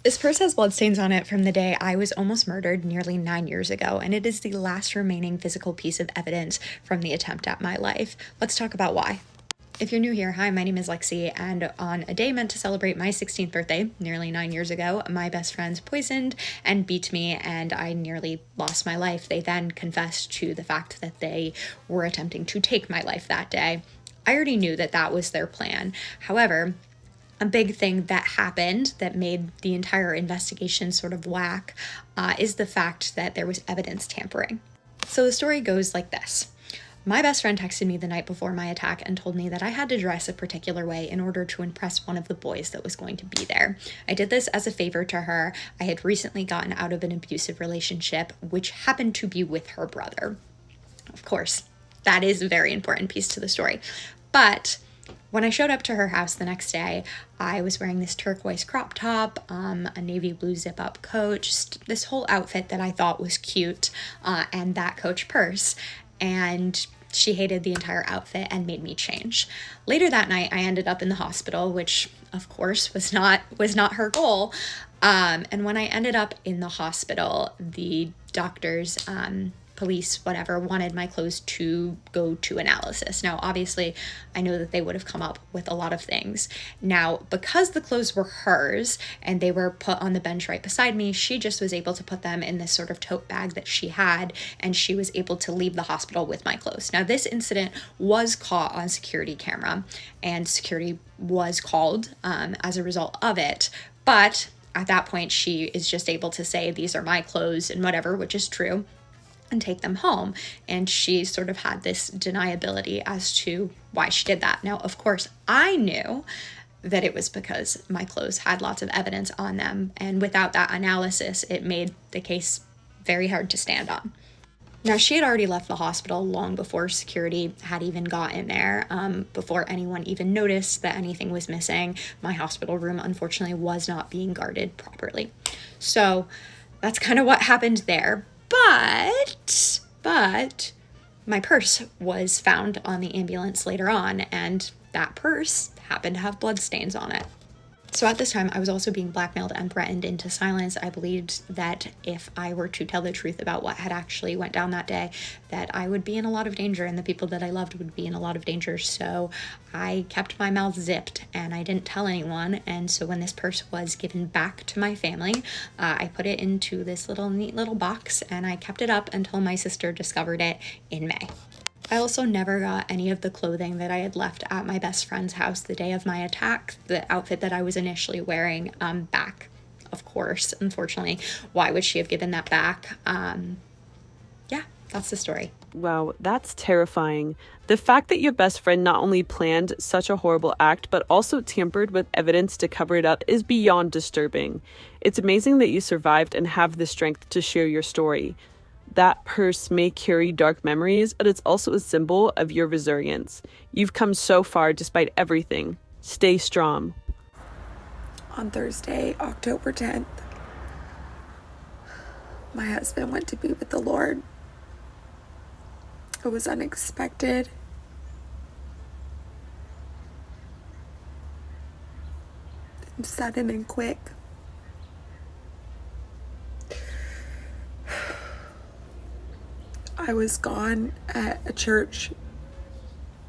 This purse has bloodstains on it from the day I was almost murdered nearly 9 years ago, and it is the last remaining physical piece of evidence from the attempt at my life. Let's talk about why. If you're new here, hi, my name is Lexi, and on a day meant to celebrate my 16th birthday, nearly 9 years ago, my best friends poisoned and beat me, and I nearly lost my life. They then confessed to the fact that they were attempting to take my life that day. I already knew that that was their plan. However, a big thing that happened that made the entire investigation sort of whack is the fact that there was evidence tampering. So the story goes like this. My best friend texted me the night before my attack and told me that I had to dress a particular way in order to impress one of the boys that was going to be there. I did this as a favor to her. I had recently gotten out of an abusive relationship, which happened to be with her brother. Of course, that is a very important piece to the story. But when I showed up to her house the next day, I was wearing this turquoise crop top, a navy blue zip-up coat, just this whole outfit that I thought was cute, and that Coach purse. And she hated the entire outfit and made me change. Later that night, I ended up in the hospital, which of course was not her goal. And when I ended up in the hospital, the doctors, police, whatever, wanted my clothes to go to analysis. Now, obviously, I know that they would have come up with a lot of things. Now, because the clothes were hers and they were put on the bench right beside me, she just was able to put them in this sort of tote bag that she had, and she was able to leave the hospital with my clothes. Now, this incident was caught on security camera, and security was called as a result of it, but at that point, she is just able to say, these are my clothes and whatever, which is true, and take them home. And she sort of had this deniability as to why she did that. Now, of course, I knew that it was because my clothes had lots of evidence on them. And without that analysis, it made the case very hard to stand on. Now, she had already left the hospital long before security had even gotten there, before anyone even noticed that anything was missing. My hospital room, unfortunately, was not being guarded properly. So that's kind of what happened there. But my purse was found on the ambulance later on, and that purse happened to have bloodstains on it. So at this time, I was also being blackmailed and threatened into silence. I believed that if I were to tell the truth about what had actually went down that day, that I would be in a lot of danger and the people that I loved would be in a lot of danger. So I kept my mouth zipped and I didn't tell anyone. And so when this purse was given back to my family, I put it into this neat little box, and I kept it up until my sister discovered it in May. I also never got any of the clothing that I had left at my best friend's house the day of my attack, the outfit that I was initially wearing, back, of course. Unfortunately, why would she have given that back? Yeah, that's the story. Wow, that's terrifying. The fact that your best friend not only planned such a horrible act, but also tampered with evidence to cover it up is beyond disturbing. It's amazing that you survived and have the strength to share your story. That purse may carry dark memories, but it's also a symbol of your resilience. You've come so far despite everything. Stay strong. On Thursday, October 10th, my husband went to be with the Lord. It was unexpected. And sudden and quick. I was gone at a church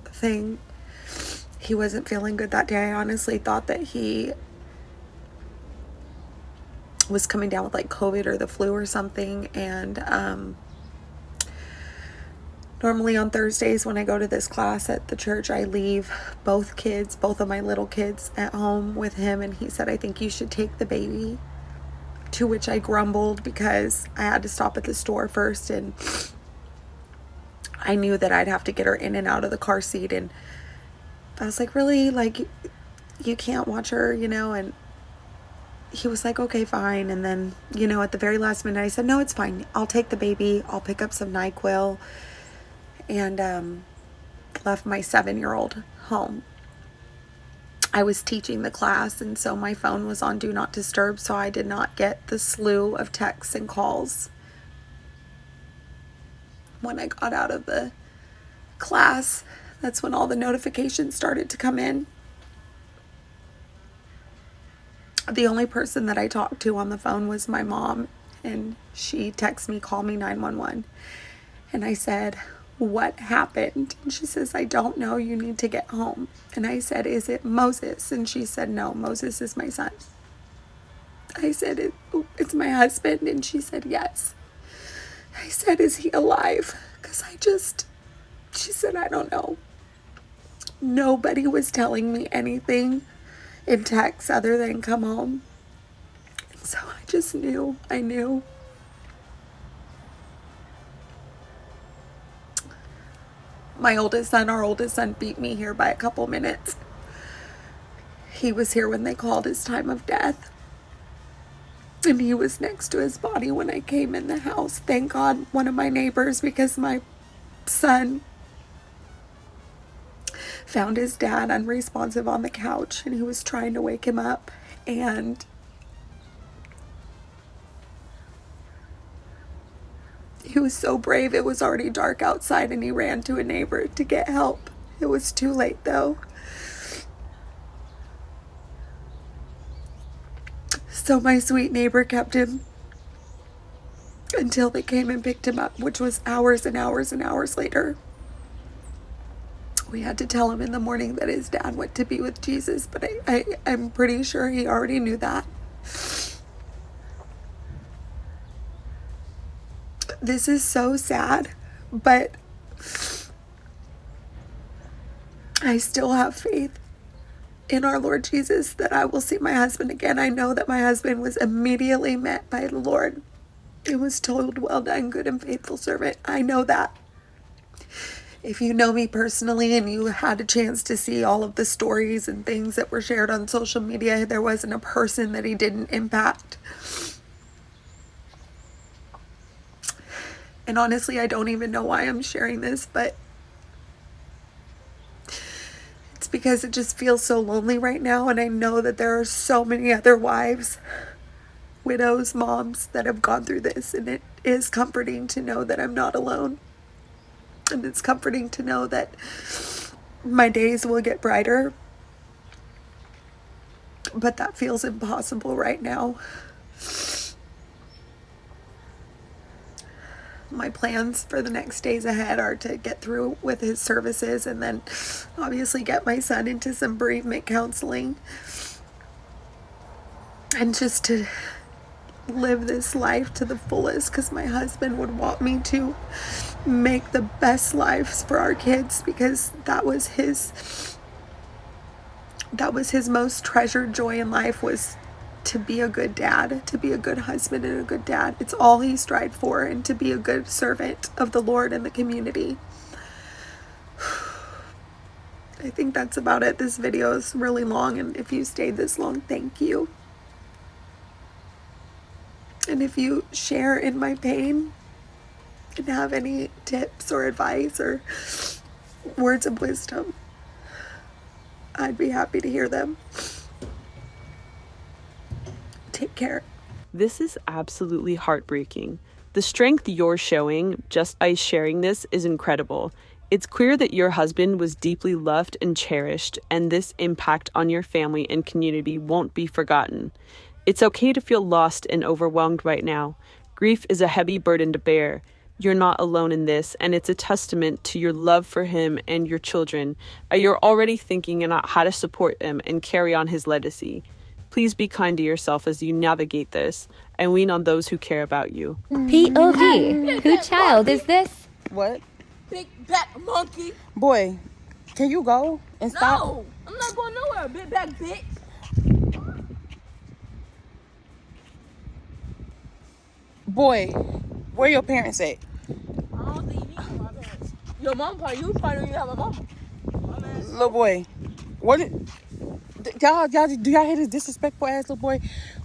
thing. He wasn't feeling good that day. I honestly thought that he was coming down with like COVID or the flu or something. And normally on Thursdays when I go to this class at the church, I leave both of my little kids at home with him. And he said, I think you should take the baby. To which I grumbled because I had to stop at the store first, and I knew that I'd have to get her in and out of the car seat. And I was like, really? Like, you can't watch her, And he was like, okay, fine. And then, at the very last minute, I said, no, it's fine. I'll take the baby. I'll pick up some NyQuil. And left my 7-year-old home. I was teaching the class, and so my phone was on Do Not Disturb, so I did not get the slew of texts and calls. When I got out of the class, that's when all the notifications started to come in. The only person that I talked to on the phone was my mom, and she texted me, call me 911. And I said, what happened? And she says, I don't know, you need to get home. And I said, is it Moses? And she said, no, Moses is my son. I said, it's my husband. And she said, yes. I said, is he alive? Because she said, I don't know. Nobody was telling me anything in text other than come home. So I just knew. I knew. Our oldest son beat me here by a couple minutes. He was here when they called his time of death. And he was next to his body when I came in the house. Thank God, one of my neighbors, because my son found his dad unresponsive on the couch, and he was trying to wake him up. And he was so brave. It was already dark outside, and he ran to a neighbor to get help. It was too late, though. So my sweet neighbor kept him until they came and picked him up, which was hours and hours and hours later. We had to tell him in the morning that his dad went to be with Jesus, but I'm pretty sure he already knew that. This is so sad, but I still have faith in our Lord Jesus that I will see my husband again. I know that my husband was immediately met by the Lord. It was told, well done, good and faithful servant. I know that. If you know me personally and you had a chance to see all of the stories and things that were shared on social media, there wasn't a person that he didn't impact. And honestly, I don't even know why I'm sharing this, but it's because it just feels so lonely right now. And I know that there are so many other wives, widows, moms that have gone through this. And it is comforting to know that I'm not alone. And it's comforting to know that my days will get brighter. But that feels impossible right now. My plans for the next days ahead are to get through with his services and then obviously get my son into some bereavement counseling. And just to live this life to the fullest, because my husband would want me to make the best lives for our kids, because that was his most treasured joy in life, was to be a good dad, to be a good husband and a good dad. It's all he strived for, and to be a good servant of the Lord and the community. I think that's about it. This video is really long, and if you stayed this long, thank you. And if you share in my pain and have any tips or advice or words of wisdom, I'd be happy to hear them. Take care. This is absolutely heartbreaking. The strength you're showing just by sharing this is incredible. It's clear that your husband was deeply loved and cherished, and this impact on your family and community won't be forgotten. It's okay to feel lost and overwhelmed right now. Grief is a heavy burden to bear. You're not alone in this, and it's a testament to your love for him and your children. You're already thinking about how to support him and carry on his legacy. Please be kind to yourself as you navigate this, and lean on those who care about you. POV. Who child is this? What? Big back monkey. Boy, can you go and stop? No, I'm not going nowhere, big back bitch. Boy, where your parents at? I don't think you need my parents. Your mom probably, you probably don't even have a mom. Little boy, what? Y'all, do y'all hear this disrespectful ass little boy?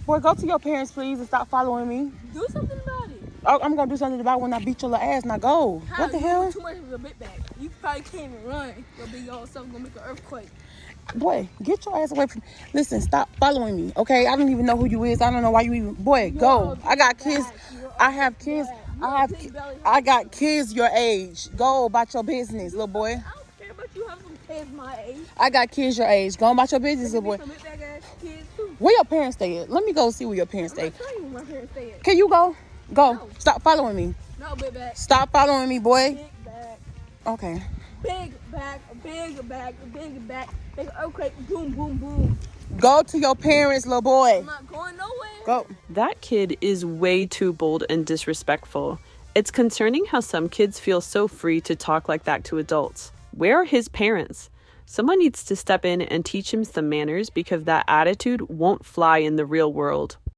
Boy, go to your parents, please, and stop following me. Do something about it. I'm gonna do something about it when I beat your little ass. Now go. How? What the You hell? too much of a big bag. You probably can't even run. Your big old self gonna make an earthquake. Boy, get your ass away from. Listen, stop following me, okay? I don't even know who you is. I don't know why you even. Boy, go. I got kids. I have kids. I got kids your age. Go about your business, little boy. I don't care about you having some kids my age. I got kids your age. Go about your business, little boy. Some big bag ass kids too. Where your parents stay at? Let me go see where your parents stay. I'm not telling you where my parents stay at. Can you go? Go. No. Stop following me. No, big bag. Stop following me, boy. Big bag. Okay. Big bag. Big bag. Big bag. Big earthquake. Boom, boom, boom. Go to your parents, little boy. I'm not going nowhere. Go. That kid is way too bold and disrespectful. It's concerning how some kids feel so free to talk like that to adults. Where are his parents? Someone needs to step in and teach him some manners because that attitude won't fly in the real world.